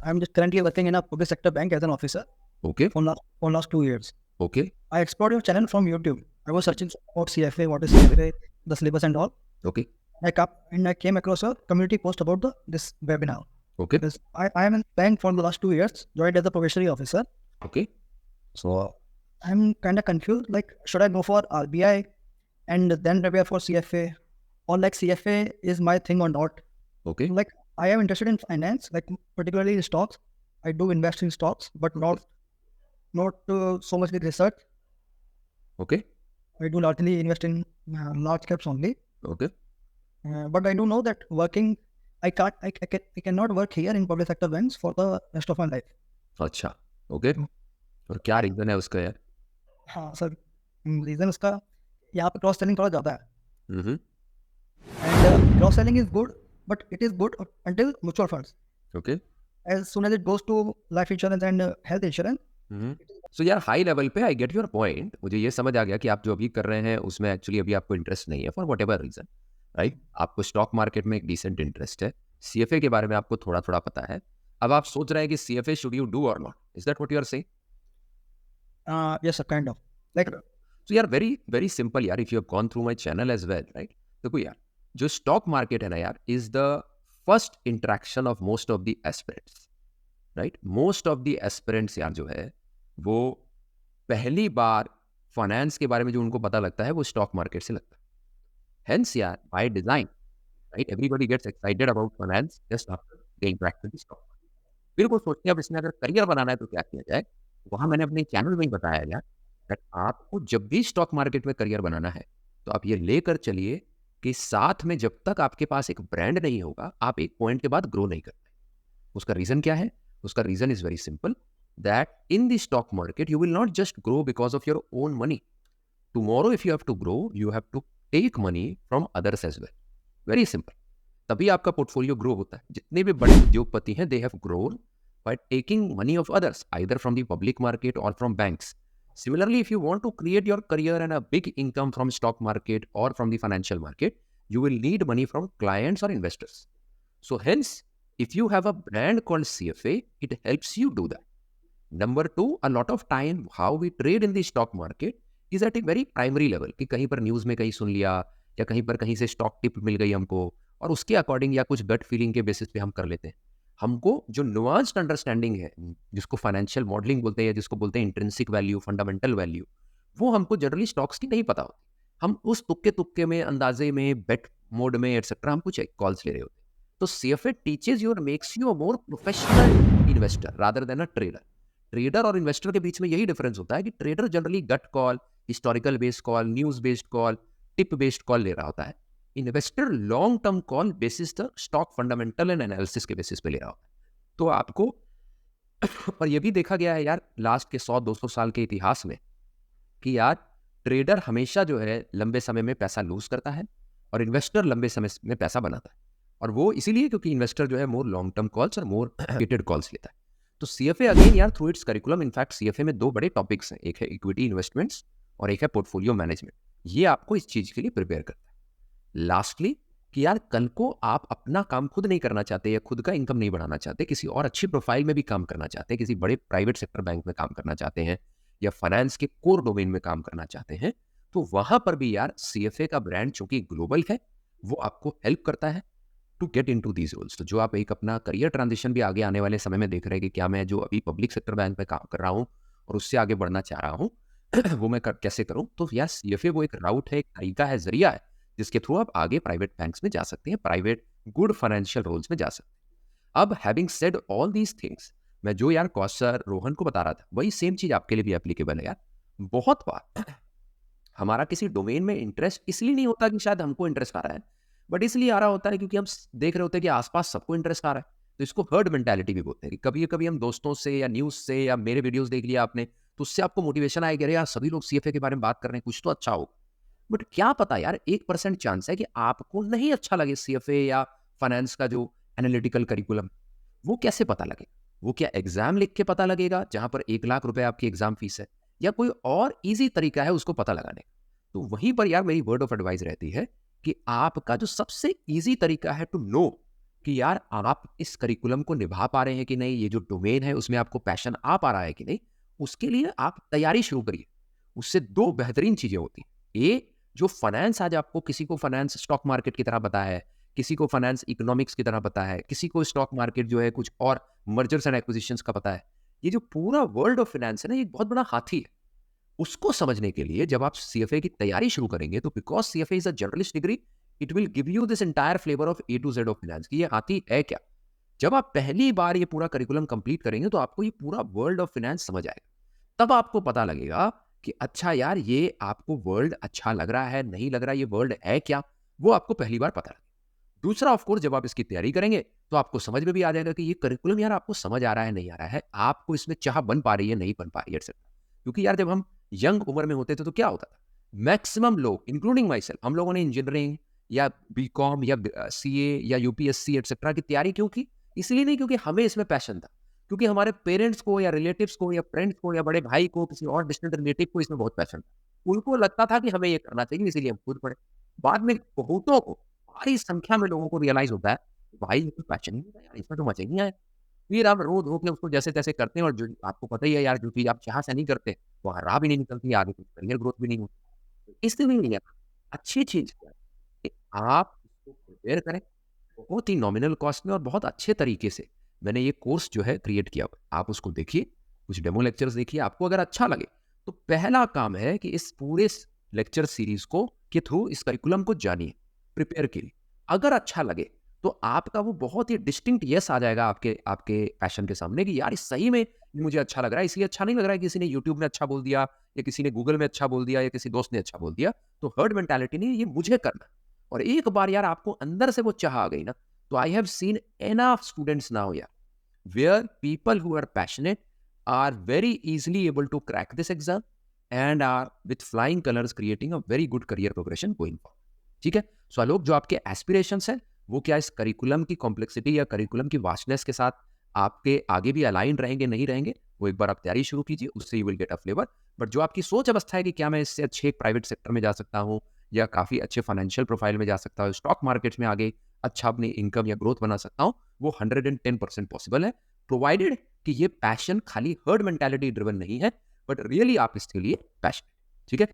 I'm just currently working in a public sector bank as an officer Okay. for last 2 years. Okay. I explored your channel from YouTube. I was searching about CFA, what is CFA, the syllabus and all. Okay. I came across a community post about this webinar. Okay. Because I am in bank for the last 2 years, joined as a probationary officer. Okay. So I'm kind of confused. Like, should I go for RBI and then prepare for CFA, or like CFA is my thing or not? Okay. Like, I am interested in finance, like particularly in stocks. I do invest in stocks, but not so much with research. Okay. I do largely invest in large caps only. Okay. But I do know that working, I cannot work here in public sector banks for the rest of my life. अच्छा. Okay. और क्या reason है उसका यार? हाँ sir, reason उसका यहाँ पे क्रॉस सेलिंग थोड़ा ज़्यादा है. हम्म. And cross selling is good, but it is good until mutual funds. Okay. As soon as it goes to life insurance and health insurance. सो यार हाई लेवल पे आई गेट योर पॉइंट. मुझे ये समझ आ गया कि आप जो अभी कर रहे हैं उसमें एक्चुअली अभी आपको इंटरेस्ट नहीं है for whatever reason, right? आपको स्टॉक मार्केट में एक डिसेंट इंटरेस्ट है. सीएफए के बारे में आपको थोड़ा थोड़ा पता है. अब आप सोच रहे हैं कि सीएफए शुड यू डू और not. Is that what you are saying? Yes sir, kind of. Like, so यार वेरी वेरी सिंपल यार. If you have gone through my channel as well, right? देखो यार, जो स्टॉक मार्केट है ना यार, is the first interaction of most of the aspirants, right? Most of the aspirants यार जो है वो पहली बार फाइनेंस के बारे में जो उनको पता लगता है वो स्टॉक मार्केट से लगता है. हेंस यार by design, right, everybody gets excited about finance just after they interact with stock. फिर वो सोचते हैं अब इसमें अगर करियर बनाना है तो क्या किया जाए. वहां मैंने अपने चैनल में ही बताया यार that आपको जब भी स्टॉक मार्केट में करियर बनाना है तो आप ये लेकर चलिए कि साथ में जब तक आपके पास एक ब्रांड नहीं होगा आप एक पॉइंट के बाद ग्रो नहीं करते. उसका रीजन क्या है? उसका reason is very simple, that in the stock market you will not just grow because of your own money. Tomorrow if you have to grow, you have to take money from others as well. Very simple. तभी आपका portfolio grow होता है. जितने भी बड़े उद्योगपति हैं, they have grown by taking money of others, either from the public market or from banks. Similarly, if you want to create your career and a big income from stock market or from the financial market, you will need money from clients or investors. So hence, if you have a brand called CFA, it helps you do that. Number two, a lot of time how we trade in the stock market is at a very primary level, कि कहीं पर news में कहीं सुन लिया या कहीं पर कहीं से स्टॉक टिप मिल गई हमको और उसके अकॉर्डिंग या कुछ गट फीलिंग के बेसिस पे हम कर लेते हैं. हमको जो नुआंस्ड अंडरस्टैंडिंग है, जिसको फाइनेंशियल मॉडलिंग बोलते हैं या जिसको बोलते हैं इंट्रिंसिक वैल्यू, फंडामेंटल वैल्यू, वो हमको जनरली स्टॉक्स की नहीं पता होती. हम उस तुक्के तुक्के में, अंदाजे में, बेट मोड में एटसेट्रा हम कुछ कॉल्स ले रहे होते. तो सीएफए टीचेज यू और makes you a more professional investor rather than a trader. Trader और इन्वेस्टर के बीच में यही डिफरेंस होता है कि trader generally gut call, historical based call, news based call, tip based call ले रहा होता है. Investor long term call basis the stock fundamental and analysis के बेसिस पे ले रहा होता है. तो आपको और ये भी देखा गया है यार लास्ट के 100-200 साल के इतिहास में कि यार ट्रेडर हमेशा जो है लंबे समय में पैसा लूज करता है और इन्वेस्टर लंबे समय में पैसा बनाता है. और वो इसीलिए क्योंकि इन्वेस्टर जो है मोर लॉन्ग टर्म कॉल्स और मोर रेटेड कॉल्स लेता है. तो सीएफए अगेन यार through it's curriculum, in fact CFA में 2 बड़े टॉपिक्स हैं, एक है इक्विटी इन्वेस्टमेंट्स और एक है पोर्टफोलियो मैनेजमेंट. ये आपको इस चीज के लिए प्रिपेयर करता है. लास्टली कि यार कल को आप अपना काम खुद नहीं करना चाहते या खुद का इनकम नहीं बढ़ाना चाहते, किसी और अच्छी प्रोफाइल में भी काम करना चाहते हैं, किसी बड़े प्राइवेट सेक्टर बैंक में काम करना चाहते हैं या फाइनेंस के कोर डोमेन में काम करना चाहते हैं, तो वहां पर भी यार सीएफए का ब्रांड चूंकि ग्लोबल है वो आपको हेल्प करता है to get into these roles. तो जो आप एक अपना करियर ट्रांजिशन भी आगे आने वाले समय में देख रहे हैं कि क्या मैं जो अभी पब्लिक सेक्टर बैंक में काम कर रहा हूँ और उससे आगे बढ़ना चाह रहा हूँ वो मैं कैसे करूँ, तो यार सीएफए वो एक राउट है, एक तरीका है, जरिया है जिसके थ्रू आप आगे प्राइवेट बैंक्स में जा सकते हैं, प्राइवेट गुड फाइनेंशियल रोल्स में जा सकते हैं. अब having said all these things, मैं जो यार कौशर रोहन को बता रहा था वही सेम चीज आपके लिए भी एप्लीकेबल है यार. बहुत बार हमारा किसी डोमेन में इंटरेस्ट इसलिए नहीं होता कि शायद हमको इंटरेस्ट आ रहा है, बट इसलिए आ रहा होता है क्योंकि हम देख रहे होते हैं कि आसपास सबको इंटरेस्ट आ रहा है. तो इसको हर्ड मेंटालिटी भी बोलते हैं कि कभी कभी हम दोस्तों से या न्यूज से या मेरे वीडियोस देख लिया आपने तो उससे आपको मोटिवेशन आएगा, अरे यार सभी लोग सीएफए के बारे में बात कर रहे हैं, कुछ तो अच्छा हो. बट क्या पता यार 1% चांस है कि आपको नहीं अच्छा लगे सीएफए या फाइनेंस का जो एनालिटिकल करिकुलम. वो कैसे पता लगे? वो क्या एग्जाम लिख के पता लगेगा जहां पर 1 लाख रुपए आपकी एग्जाम फीस है, या कोई और इजी तरीका है उसको पता लगाने का? तो वहीं पर यार मेरी वर्ड ऑफ एडवाइस रहती है कि आपका जो सबसे इजी तरीका है टू नो कि यार आप इस करिकुलम को निभा पा रहे हैं कि नहीं, ये जो डोमेन है उसमें आपको पैशन आ पा रहा है कि नहीं, उसके लिए आप तैयारी शुरू करिए। उससे 2 बेहतरीन चीज़ें होती हैं। जो फाइनेंस आज आपको, किसी को फाइनेंस स्टॉक मार्केट की तरह पता है, किसी को फाइनेंस इकोनॉमिक्स की तरह पता है, किसी को स्टॉक मार्केट जो है कुछ और मर्जर्स एंड एक्विजिशंस का पता है। ये जो पूरा वर्ल्ड ऑफ फाइनेंस है ना, ये एक बहुत बड़ा हाथी है। उसको समझने के लिए जब आप सीएफए की तैयारी शुरू करेंगे, तो because CFA is a generalist degree, it will give you this entire flavour of A to Z of finance कि ये हाथी है क्या? जब आप पहली बार ये पूरा करिकुलम कंप्लीट करेंगे, तो आपको ये पूरा वर्ल्ड ऑफ फाइनेंस समझ आएगा। तब आपको पता लगेगा कि अच्छा यार, ये आपको वर्ल्ड अच्छा लग रहा है, नहीं लग रहा, ये वर्ल्ड है क्या? वो आपको पहली बार पता लगेगा। दूसरा, ऑफ कोर्स, जब आप इसकी तैयारी करेंगे, तो आपको समझ में भी आ जाएगा कि ये करिकुलम यार आपको समझ आ रहा है, नहीं आ रहा है, आपको इसमें चाह बन पा रही है, नहीं बन पा रही है, एटसेट्रा। क्योंकि यार, जब हम यंग उम्र में होते थे, तो क्या होता था? मैक्सिमम लोग, इंक्लूडिंग माई सेल्फ, हम लोगों ने इंजीनियरिंग या बीकॉम या सीए या यूपीएससी एटसेट्रा की तैयारी क्यों की? इसलिए नहीं क्योंकि हमें इसमें पैशन था, क्योंकि हमारे पेरेंट्स को या रिलेटिव्स को या फ्रेंड्स को या बड़े भाई को, किसी और डिस्टेंट रिलेटिव को इसमें बहुत पैशन था। उनको लगता था कि हमें ये करना चाहिए, इसीलिए हम खुद पढ़े। बाद में बहुतों को, भारी संख्या में लोगों को रियलाइज़ होता है, भाई ये तो पैशन ही नहीं था यार, इसमें तो मज़े नहीं आए। फिर आप रो-धो के उसको जैसे-तैसे करते हैं, और जो आपको पता ही है यार, जो चीज़ आप चाह से नहीं करते, वहाँ राह भी नहीं निकलती, आगे कुछ करियर ग्रोथ भी नहीं होती। इसलिए नहीं है, अच्छी चीज़ क्या है कि आप इसको प्रिपेयर करें, बहुत ही नॉमिनल कॉस्ट में और बहुत अच्छे तरीके से। मैंने ये कोर्स जो है क्रिएट किया हुआ है, आप उसको देखिए, कुछ डेमो लेक्चर्स देखिए, आपको अगर अच्छा लगे, तो पहला काम है कि इस पूरे लेक्चर सीरीज़ को के थ्रू इस करिकुलम को जानिए, प्रिपेयर कीजिए। अगर अच्छा लगे, तो आपका वो बहुत ही डिस्टिंक्ट येस आ जाएगा आपके आपके पैशन के सामने कि यार, इस सही में ये मुझे अच्छा लग रहा है। इसलिए अच्छा नहीं लग रहा है किसी ने यूट्यूब में अच्छा बोल दिया, या किसी ने गूगल में अच्छा बोल दिया, या किसी दोस्त ने अच्छा बोल दिया। तो हर्ड मेंटालिटी नहीं, ये मुझे करना है। और एक बार यार आपको अंदर से वो चाह आ गई ना, तो I have seen enough students now यार, where people who are passionate are very easily able to crack this exam and are with flying colors creating a very good career progression going forward. ठीक है? सो आलोक, जो आपके aspirations हैं, वो क्या इस curriculum की कॉम्प्लेक्सिटी या करिकुलम की वास्टनेस के साथ आपके आगे भी अलाइन रहेंगे, नहीं रहेंगे, वो एक बार आप तैयारी शुरू कीजिए, उससे you will get a flavour. But जो आपकी सोच अवस्था है कि क्या मैं इससे अच्छे एक प्राइवेट सेक्टर में जा सकता हूँ, या काफ़ी अच्छे फाइनेंशियल प्रोफाइल में जा सकता हूँ, स्टॉक मार्केट्स में आगे अच्छा अपनी इनकम या ग्रोथ बना सकता हूँ, वो 110% पॉसिबल है, प्रोवाइडेड कि ये पैशन खाली हर्ड मेंटालिटी ड्रिवन नहीं है, बट रियली आप इसके लिए पैशन। ठीक है?